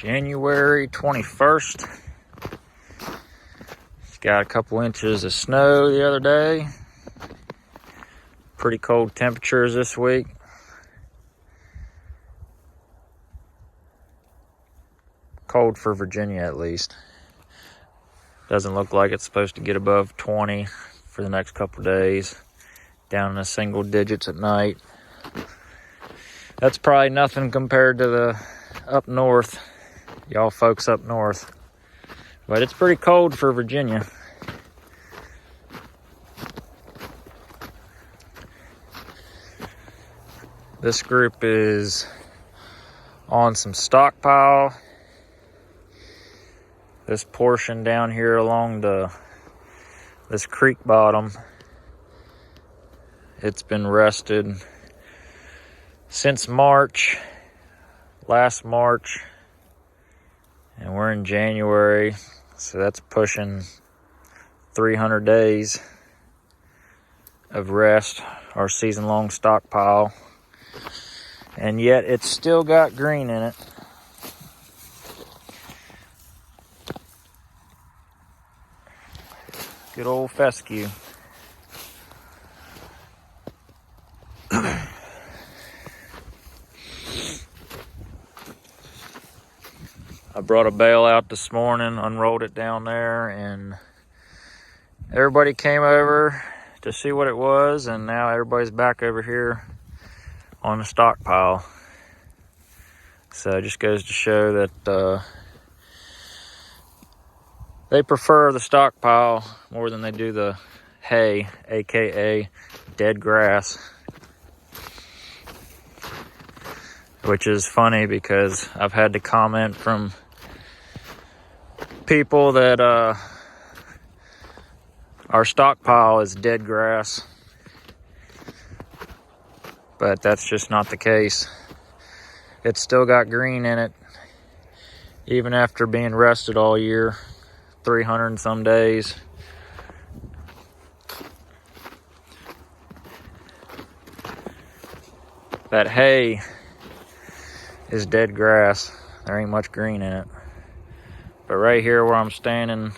January 21st. It's got a couple inches of snow the other day. Pretty cold temperatures this week. Cold for Virginia, at least. Doesn't look like it's supposed to get above 20 for the next couple days. Down in the single digits at night. That's probably nothing compared to the up north, y'all folks up north. But it's pretty cold for Virginia. This group is on some stockpile. This portion down here along this creek bottom, it's been rested since March, last March, and we're in January, so that's pushing 300 days of rest, our season-long stockpile, and yet it's still got green in it. Good old fescue. I brought a bale out this morning, unrolled it down there, and everybody came over to see what it was, and now everybody's back over here on the stockpile. So it just goes to show that they prefer the stockpile more than they do the hay, aka dead grass. Which is funny because I've had to comment from people that our stockpile is dead grass. But that's just not the case. It's still got green in it, even after being rested all year, 300 and some days. That hay is dead grass. There ain't much green in it. But right here where I'm standing,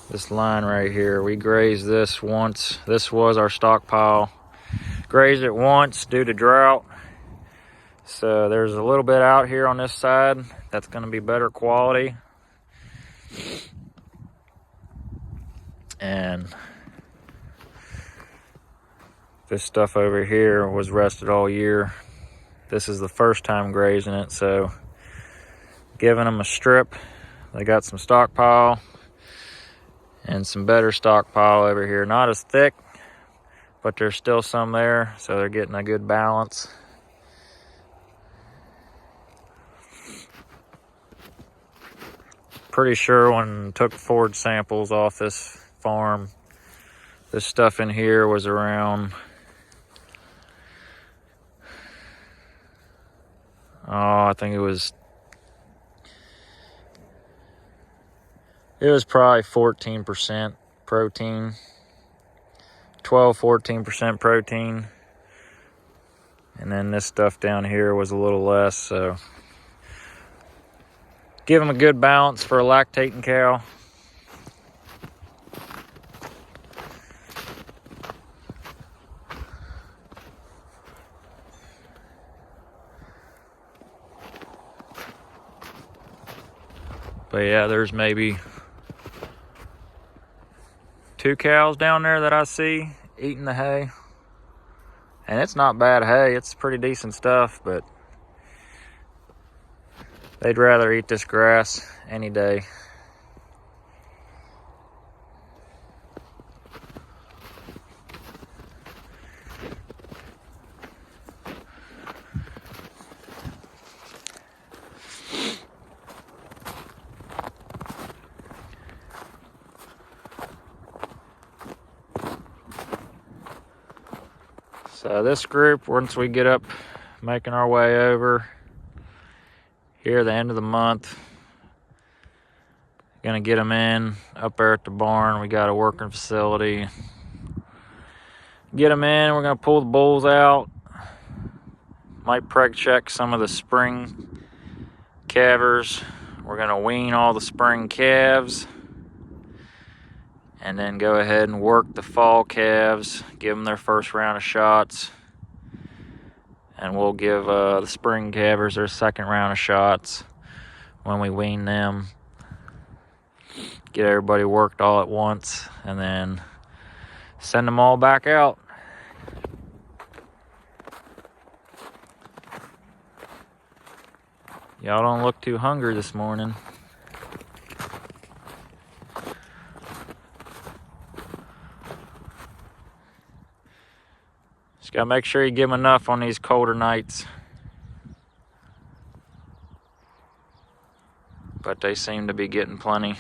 this line right here, we grazed this once. This was our stockpile. Grazed it once due to drought. So there's a little bit out here on this side that's going to be better quality. And this stuff over here was rested all year. This is the first time grazing it, so giving them a strip. They got some stockpile and some better stockpile over here. Not as thick, but there's still some there, so they're getting a good balance. Pretty sure when I took forage samples off this farm, this stuff in here was around, I think it was probably 14% protein, 14% protein. And then this stuff down here was a little less, so give them a good balance for a lactating cow. But yeah, there's maybe 2 cows down there that I see eating the hay. And it's not bad hay, it's pretty decent stuff, but they'd rather eat this grass any day. So this group, once we get up, making our way over here at the end of the month, gonna get them in up there at the barn. We got a working facility. Get them in, we're gonna pull the bulls out. Might preg check some of the spring calvers. We're gonna wean all the spring calves and then go ahead and work the fall calves, give them their first round of shots, and we'll give the spring calvers their second round of shots when we wean them. Get everybody worked all at once and then send them all back out. Y'all don't look too hungry this morning. Just gotta make sure you give them enough on these colder nights. But they seem to be getting plenty.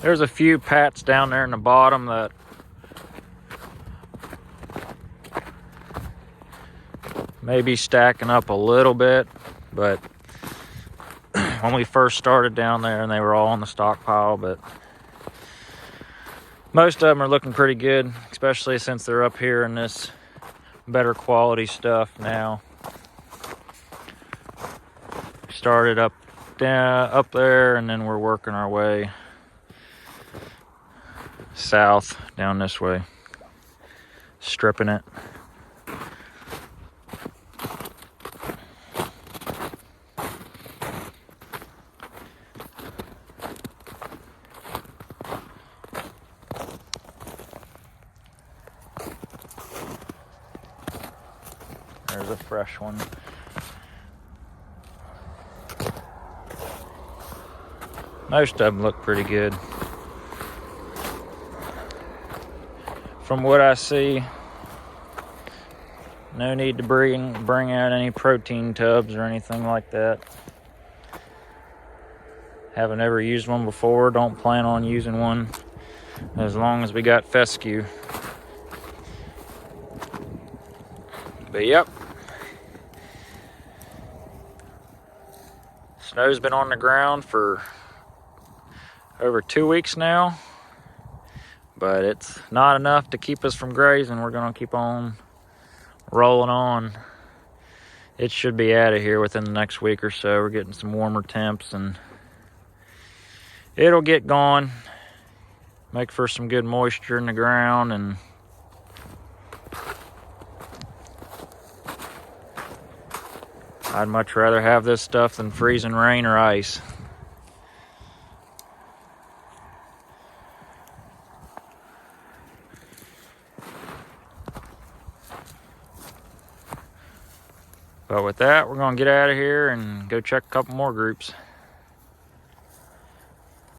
There's a few pats down there in the bottom that may be stacking up a little bit, but when we first started down there and they were all on the stockpile, but most of them are looking pretty good, especially since they're up here in this better quality stuff now. Started up there, and then we're working our way south down this way, stripping it. There's a fresh one. Most of them look pretty good. From what I see, no need to bring out any protein tubs or anything like that. Haven't ever used one before, don't plan on using one as long as we got fescue. But yep, snow's been on the ground for over 2 weeks now, but it's not enough to keep us from grazing. We're gonna keep on rolling on. It should be out of here within the next week or so. We're getting some warmer temps and it'll get going, make for some good moisture in the ground, and I'd much rather have this stuff than freezing rain or ice. But with that, we're gonna get out of here and go check a couple more groups.